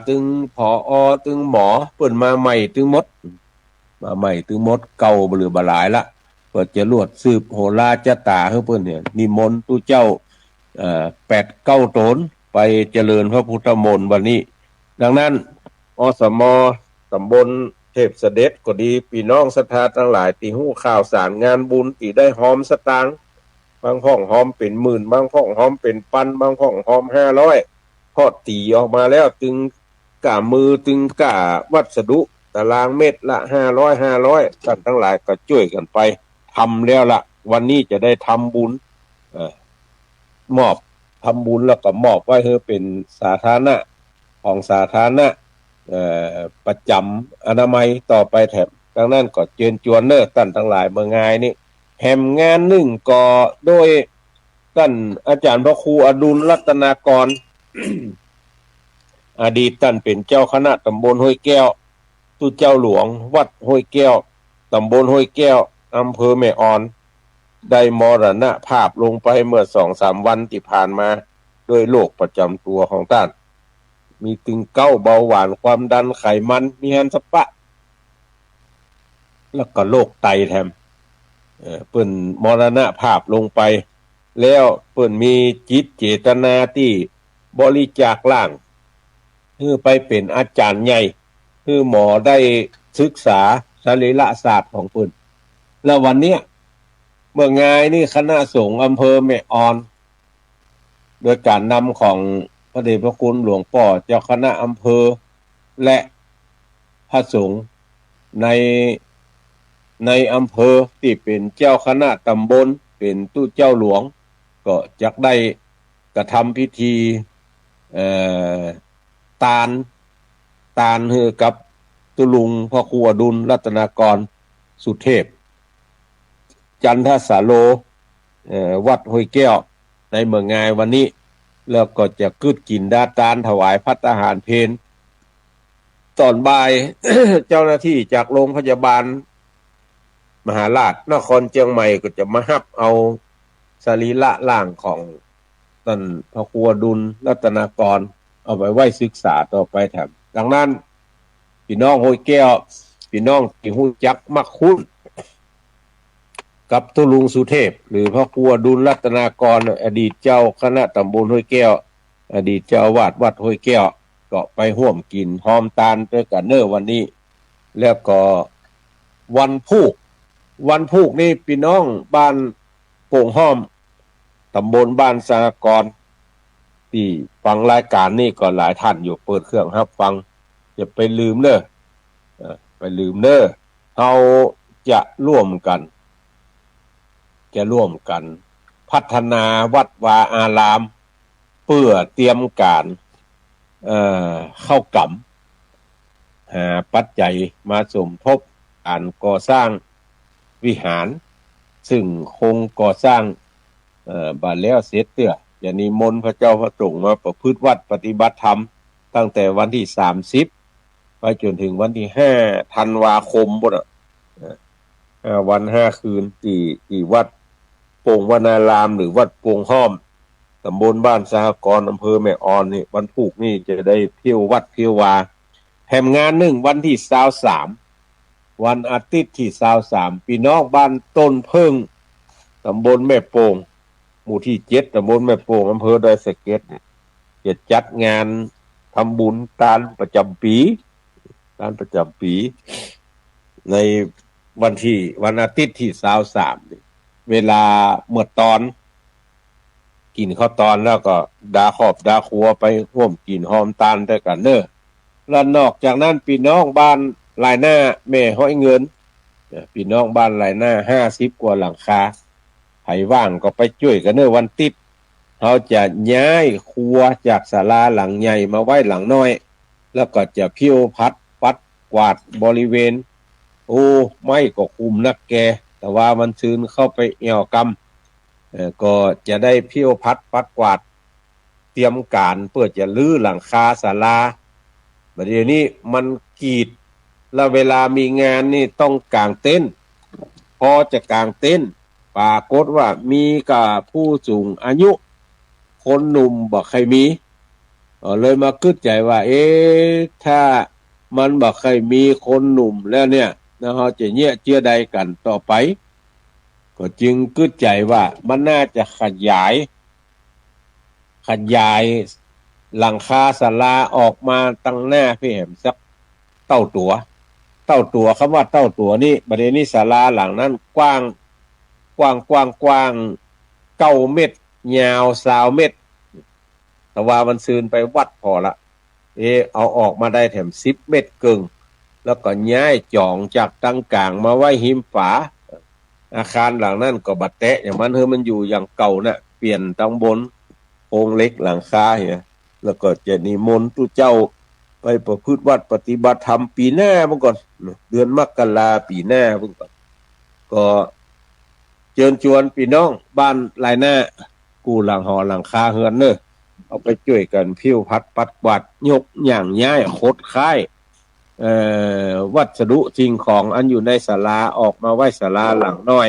ถึงผอถึงหมอเปิ่นมาใหม่ถึงมดเก่าหรือบหลายละเปิดจะลวดสืบโหราชะตาให้เปิ้นเนี่ยนิมนต์ตู้เจ้า8-9 ตนไปเจริญพระพุทธมนต์วันนี้ดังนั้นอสมตำบลเทพเสด็จก็ดีพี่น้องศรัทธาทั้งหลายที่ฮู้ข่าวสารงานบุญที่ได้หอมสตางค์บางห้องหอมเป็นหมื่นบางห้องหอมเป็นพันบางห้องหอม500พอตีออกมาแล้วตึงกะมือตึงกะวัสดุตารางเมตรละ500ท่านทั้งหลายก็ช่วยกันไปทำแล้วละวันนี้จะได้ทำบุญมอบทำบุญแล้วก็มอบไว้ให้เป็นสาธารณะของสาธารณะประจำอนามัยต่อไปแถมดังนั้นก็เชิญชวนเนอท่านทั้งหลายเมื่องายนี่แหมงานหนึ่งก็โดยท่านอาจารย์พระครูอดุลรัตนากร อดีตท่านเป็นเจ้าคณะตำบลห้วยแก้วตู้เจ้าหลวงวัดห้วยแก้วตำบลห้วยแก้วอำเภอแม่ออนได้มรณภาพลงไปเมื่อ 2-3 วันที่ผ่านมาด้วยโรคประจำตัวของท่านมีตึงเก้าเบาหวานความดันไขมันมีหันสะปะแล้วก็โรคไตแถมเปิ้นมรณภาพลงไปแล้วเปิ้นมีจิตเจตนาที่บริจาคร่างคือไปเป็นอาจารย์ใหญ่คือหมอได้ศึกษาสรีระศาสตร์ของเปิ้นแล้ววันเนี้ยเมื่องายนี่คณะสงฆ์อำเภอแม่ออนโดยการนำของพระเดชพระคุณหลวงพ่อเจ้าคณะอำเภอและพระสงฆ์ในอำเภอที่เป็นเจ้าคณะตำบลเป็นตู้เจ้าหลวงก็จักได้กระทำพิธีตาลให้กับตุลุงพระครูอดุลรัตนากรสุเทพจันทสาโลวัดห้วยแก้วในเมืองงายวันนี้แล้วก็จะกึดกินดาตานถวายภัตตาหารเพลตอนบ่าย เจ้าหน้าที่จากโรงพยาบาลมหาราชนครเชียงใหม่ก็จะมารับเอาสรีระร่างของท่านพระครูอดุลรัตนากรเอาไปไว้ศึกษาต่อไปแถมดังนั้นพี่น้องห้วยแก้วพี่น้องที่ฮู้จักมักคุ้นกับตุลุงสุเทพหรือพระครูอดุลรัตนากรอดีตเจ้าคณะตำบลห้วยแก้วอดีตเจ้าอาวาสวัดห้วยแก้วก็ไปร่วมกินหอมตาลด้วยกันเนอวันนี้แล้วก็วันพุกนี่พี่น้องบ้านโป่งห้อมตำบลบ้านสหกรณ์ที่ฟังรายการนี่ก็หลายท่านอยู่เปิดเครื่องรับฟังอย่าไปลืมเด้อเราจะร่วมกันพัฒนาวัดวาอารามเพื่อเตรียมการเข้ากำหาปัจจัยมาสมทบการก่อสร้างวิหารซึ่งคงก่อสร้างบาดแล้วเสร็จเตื้อจะนิมนต์พระเจ้าพระสงฆ์มาประพฤติวัดปฏิบัติธรรมตั้งแต่วันที่30ไปจนถึงวันที่5ธันวาคมบ่น่ะ5 วัน 5 คืนที่วัดโป่งวนารามหรือวัดโป่งห้อมตำบลบ้านสหกรณ์อำเภอแม่ออนนี่วันพุธนี่จะได้เที่ยววัดเที่ยววาแถมงานหนึ่งวันที่23วันอาทิตย์ที่23พี่น้องบ้านต้นเพิ่งตำบลแม่โป่งหมู่ที่7ตำบลแม่โป่งอำเภอดอยสะเก็ดจะจัดงานทำบุญตาลประจำปีในวันอาทิตย์ที่23เวลาเมื่อตอนกินข้าวตอนแล้วก็ดาครอบดาครัวไปร่วมกินหอมตาลด้วยกันเนอะแล้วนอกจากนั้นพี่น้องบ้านหลายหน้าแม่ห้อยเงินพี่น้องบ้านหลายหน้า50 กว่าหลังคาไผว่างก็ไปช่วยกันเนอะวันติด เขาจะย้ายครัวจากศาลาหลังใหญ่มาไว้หลังน้อยแล้วก็จะพิ้วพัดปัดกวาดบริเวณโอ้ไม่ก็คุมนักแกแต่ว่ามันชื้นเข้าไปเอี่ยวกำก็จะได้พิ้วพัดปัดกวาดเตรียมการเพื่อจะลื้อหลังคาศาลาบัดเดี๋ยวนี้มันกีดแล้วเวลามีงานนี่ต้องกางเต็นท์พอจะกางเต็นท์ปรากฏว่ามีกับผู้สูงอายุคนหนุ่มบอกใครมีเลยมาคิดใจว่าถ้ามันบอกใครมีคนหนุ่มแล้วเนี่ยนะฮะจะเจือใดกันต่อไปก็จึงคิดใจว่ามันน่าจะขยายหลังคาศาลาออกมาตั้งหน้าพี่แหมสักเต้าตัวคำว่าเต้าตัวนี่ประเด็นนี้ศาลาหลังนั้นกว้าง9 เมตรยาว20 เมตรแต่ว่ามันซืนไปวัดพอละเอาออกมาได้แถม10 เมตรเกิงแล้วก็ย้ายจ่องจากตั้งกลางมาไว้หิมฝาอาคารหลังนั้นก็บัดแตะอย่างมันอยู่อย่างเก่าน่ะเปลี่ยนตั้งบนโครงเล็กหลังคาเหียแล้วก็จะนิมนต์ตู้เจ้าไปประพฤติวัดปฏิบัติธรรมปีหน้าเมื่อก่อนเดือนมกราปีหน้าเมื่อก่อนก็เชิญชวนพี่น้องบ้านหลายหน้ากูหลังหอหลังคาเฮือนเนอะเอาไปช่วยกันพิ้วพัดปัดกวาดยกอย่างย้ายโคตรค่ายวัสดุสิ่งของอันอยู่ในศาลาออกมาไว้ศาลาหลังน้อย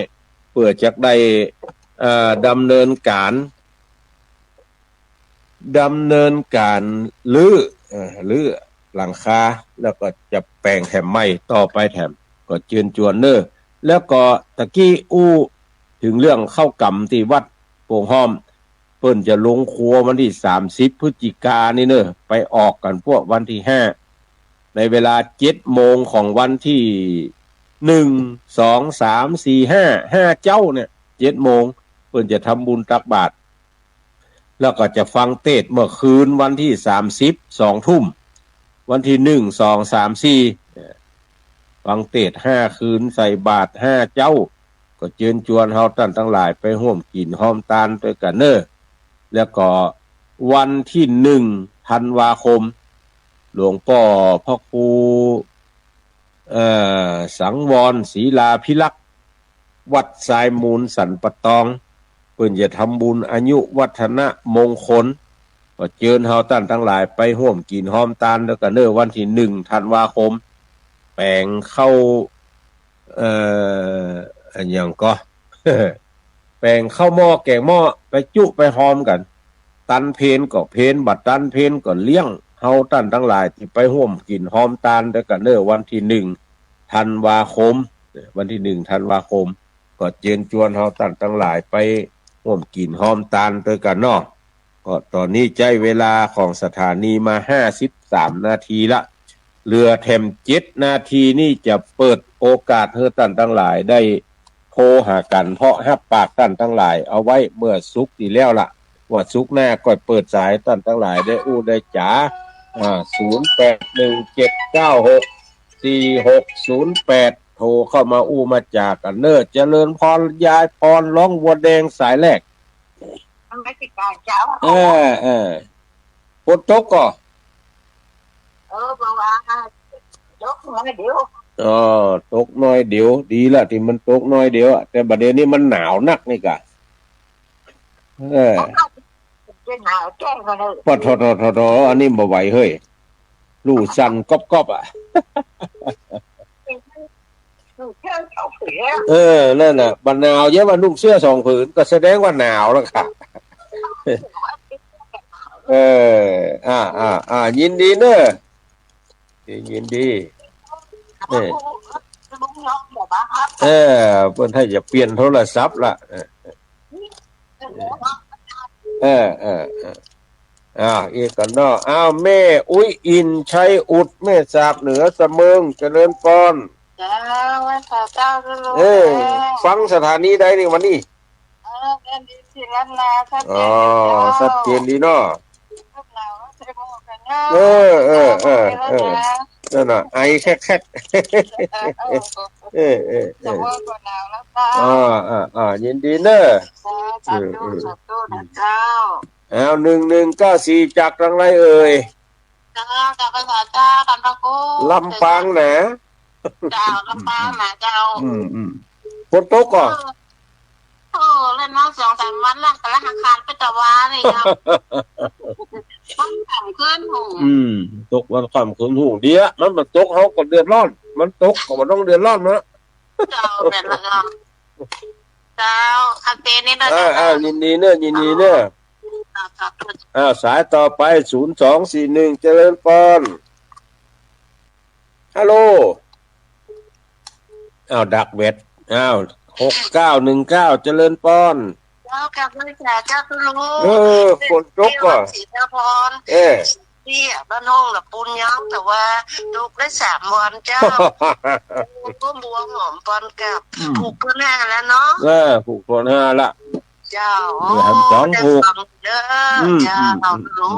เพื่อจะได้ดำเนินการลื้อหลังคาแล้วก็จะแปลงแถมใหม่ต่อไปแถมก็เชิญชวนเนอะแล้วก็ตะกี้ถึงเรื่องเข้ากรรมที่วัดโป่งห้อมเปิ้นจะลงครัววันที่30 พฤศจิกายนนี่เนอะไปออกกันพวกวันที่5ในเวลา7 โมงของวันที่1 2 3 4 5เจ้าเนี่ย7 โมงเปิ้นจะทำบุญตักบาตรแล้วก็จะฟังเทศน์เมื่อคืนวันที่30 2 ทุ่มวันที่1 2 3 4ฟังเทศน์5 คืนใส่บาตร5เจ้าก็เชิญชวนเฮาท่านทั้งหลายไปร่วมกินหอมตาลด้วยกันเนอะแล้วก็วันที่1 ธันวาคมหลวงพ่อพระครูสังวรศรีลาภิลักษ์วัดสายมูลสันปะตองเพิ่นจะทำบุญอายุวัฒนมงคลก็เชิญเฮาท่านทั้งหลายไปร่วมกินหอมตาลด้วยกันเนอะวันที่1 ธันวาคมแปลงเข้าอันอย่างก็ แปลงข้าวหม้อแกงหม้อไปจุไปหอมกันตันเพนก็เพนบัดตันเพนก็เลี้ยงเฮาท่านทั้งหลายที่ไปร่วมกินหอมตาลด้วยกันเนอะวันที่1 ธันวาคมวันที่1 ธันวาคมก็เชิญชวนเฮาท่านทั้งหลายไปร่วมกินหอมตาลด้วยกันเนาะก็ตอนนี้ใช้เวลาของสถานีมา53 นาทีละเรือแถม7 นาทีนี่จะเปิดโอกาสให้ท่านทั้งหลายได้โทรหากันเพราะฮับปากท่านทั้งหลายเอาไว้เมื่อสุกที่แล้วล่ะว่าสุกหน้าก็เปิดสายท่านทั้งหลายได้ได้จ๋า0817964608โทรเข้ามามาจากกันเนอะเจริญพรยายพรร้องวัวแดงสายแรกไม่ติดการเจ้าฝนตกก็บอกว่าตกน้อยเดียวตกน้อยเดียวดีละที่มันตกน้อยเดียวแต่บัดเดี๋ยวนี้มันหนาวนักนี่กะหนาวแก้งมาเลยปะทออันนี้บ่ไหวเฮ้ยลู่สั่นก๊อบอ่ะนั่นน่ะบัดหนาวเยอะว่านุ่งเสื้อ2 ผืนก็แสดงว่าหนาวแล้วค่ะยินดีเนอะยินดีเพิ่นให้จะเปลี่ยนโทรศัพท์ละอีกกันเนาะแม่อุ้ยอินชัยอุดแม่สาบเหนือเสมิงเจริญพรฟังสถานีใดนี่วันนี้ชัดเจนดีเนาะนั่นน่ะไอแค่ยินดีเนอะ 1194จากทางไรเอ่ยจ้ากับภาษาจ้ากันตะกูลำปางนะเจ้าลำปางนะเจ้าฝนตกก่อนเล่นน้ำ2-3 วันแล้วแต่ละอาคารไปตะวันนี่ครับมันต่ำขึ้นหูตกวันค่ำคืนหูเดียมันตกเขาก็เดือดร้อนมันตกก็มันต้องเดือดร้อนนะเจ้าเนี่ยละเจ้าคันเตนี่นะยินดีเนอะสายต่อไป0241เจริญพรฮัลโหลดักเบ็ด6919เจริญพรเจ้ากับไม่แก่เจ้าคือรู้ฝนตกก่อนสีพรที่บ้านห้องละปูนย้อมแต่ว่าลูกได้3 วันเจ้าก็บัวหอมปอนกับผูกตัวหน้าแล้วเนาะผูกตัวหน้าละเจ้าสองผูกเด้อเจ้ารู้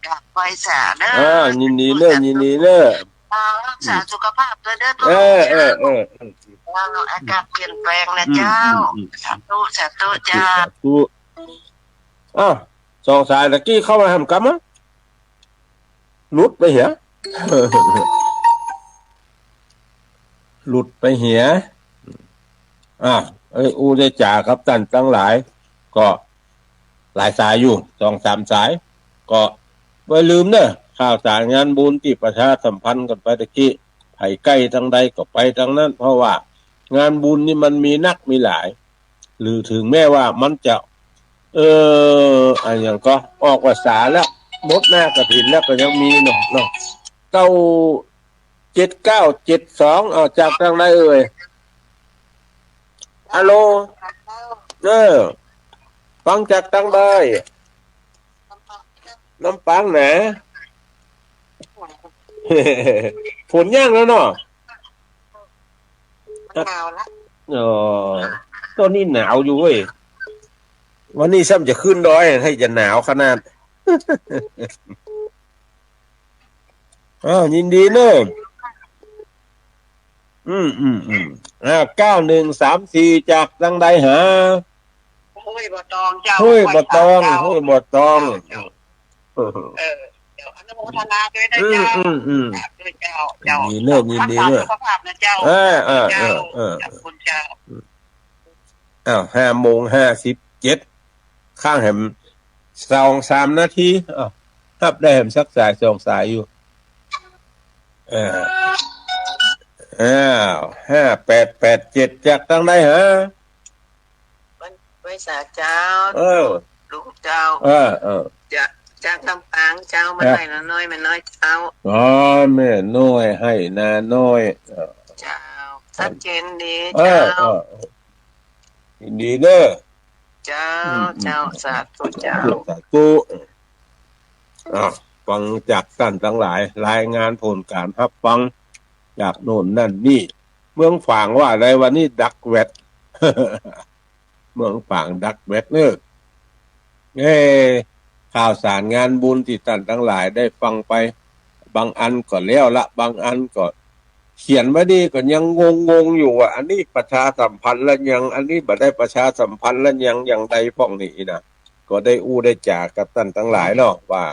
กับไปสาเด้อยินดีเนอะรักษาสุขภาพเด้อตัวอากาศเปลี่ยนแปลงนะเจ้าสาธุเจ้าสองสายตะกี้เข้ามาทำกรรมะหลุดไปเหียอูได้จ่าครับท่านทั้งหลายก็หลายสายอยู่2-3 สายก็ไม่ลืมเนอะข่าวสารงานบุญที่ประชาสัมพันธ์กันไปตะกี้ไผ่ใกล้ทางใดก็ไปทางนั้นเพราะว่างานบุญนี่มันมีนักมีหลายหรือถึงแม้ว่ามันจะอย่างก็ออกภาษาแล้วมดหน้ากระถินแล้วก็ยังมีเนาะ7972จากทางไหนเอ่ยฮัลโหลฟังจากทางใดน้ำปังนะฝนย่างแล้วเนาะหนาวละตอนนี้หนาวอยู่เว้ยวันนี้ซ้ำจะขึ้นดอยให้จะหนาวขนาดยินดีเนอะ9134จากทางใดหาห้วยบ่ตองเจ้าห้วยบ่ตองเดี๋ยวอนุโมทนาด้วยนะเจ้าด้วยเจ้ายินดีเนอะสุขภาพนะเจ้าขอบคุณเจ้า5:57ข้างแหม2-3 นาทีทับได้แหมสักสาย2 สายอยู่5887จากทางใดฮะไว้สาเจ้าลูกเจ้าจากลำปางเจ้ามาหน่อยน้อยมันน้อยเจ้าแม่น้อยให้นาน้อยเจ้าชัดเจนดีเจ้าดีเด้อเจ้าสาธุเจ้าสาธุฟังจากท่านทั้งหลายรายงานผลการรับฟังจากโน่นนั่นนี่เมืองฝางว่าอะไรวันนี้ดักแวดเมืองฝางดักแวดเนอะข่าวสารงานบุญที่ท่านทั้งหลายได้ฟังไปบางอันก็แล้วละบางอันก็เขียนไว้ดีก็ยังงงอยู่ว่าอันนี้ประชาสัมพันธ์แล้วยังอันนี้บ่ได้ประชาสัมพันธ์แล้วยังอย่างใดพ้องนี้นะก็ได้ได้จากกับท่านทั้งหลายเนาะว่า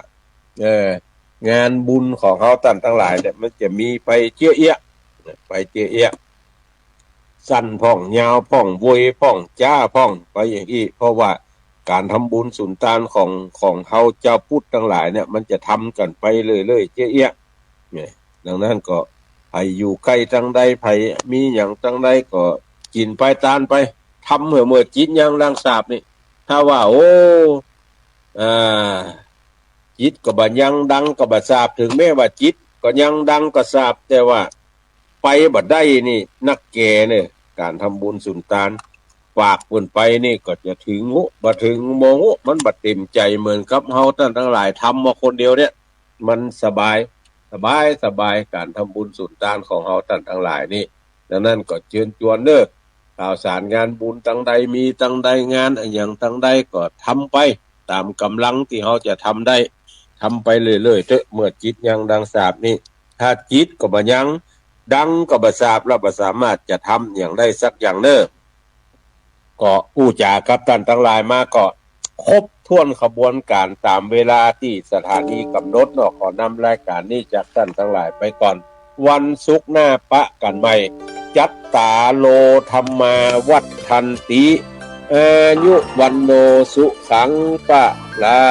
งานบุญของเขาท่านทั้งหลายเนี่ยมันจะมีไปเจี๊ยเอี้ยสั้นพ่องยาวพ่องวยพ่องจ้าพ่องไปอย่างนี้เพราะว่าการทำบุญสุนทานของเขาเจ้าพุทธทั้งหลายเนี่ยมันจะทำกันไปเรื่อยๆเจี๊ยเอี้ยเนี่ยดังนั้นก็ไผอยู่ใกล้ทางใดไผมีอย่างทางใดก็กินไปตานไปทำเมื่อจิตยังรังสาบนี่ถ้าว่าจิตก็บ่ยังดังก็บ่ทราบถึงแม้ว่าจิตก็ยังดังก็ทราบแต่ว่าไปบ่ได้นี่นักแก่เนี่ยการทำบุญสุนทานฝากเพิ่นไปนี่ก็จะถึงบ่ถึงโมงมันบ่เต็มใจเหมือนกับเฮาท่านทั้งหลายทำมาคนเดียวเนี่ยมันสบายการทำบุญสุนทานของเฮาท่านทั้งหลายนี่ดังนั้นก็เชิญชวนเด้อข่าวสารงานบุญตั้งใดมีตั้งใดงานอย่างตั้งใดก็ทำไปตามกำลังที่เฮาจะทำได้ทำไปเรื่อยๆเถอะเมื่อจิตยังดังสาบนี่ถ้าจิตก็บ่ยังดังก็บ่ทราบแล้วบ่สามารถจะทำอย่างได้สักอย่างเด้อก็อู้จากับท่านทั้งหลายมาก็ ครบถ้วนขบวนการตามเวลาที่สถานีกำหนดเนาะขอนำรายการนี้จากท่านทั้งหลายไปก่อน วันศุกร์หน้าปะกันใหม่จัตตาโลธรรมาวัฏทันติอายุวันโนสุขังปะลา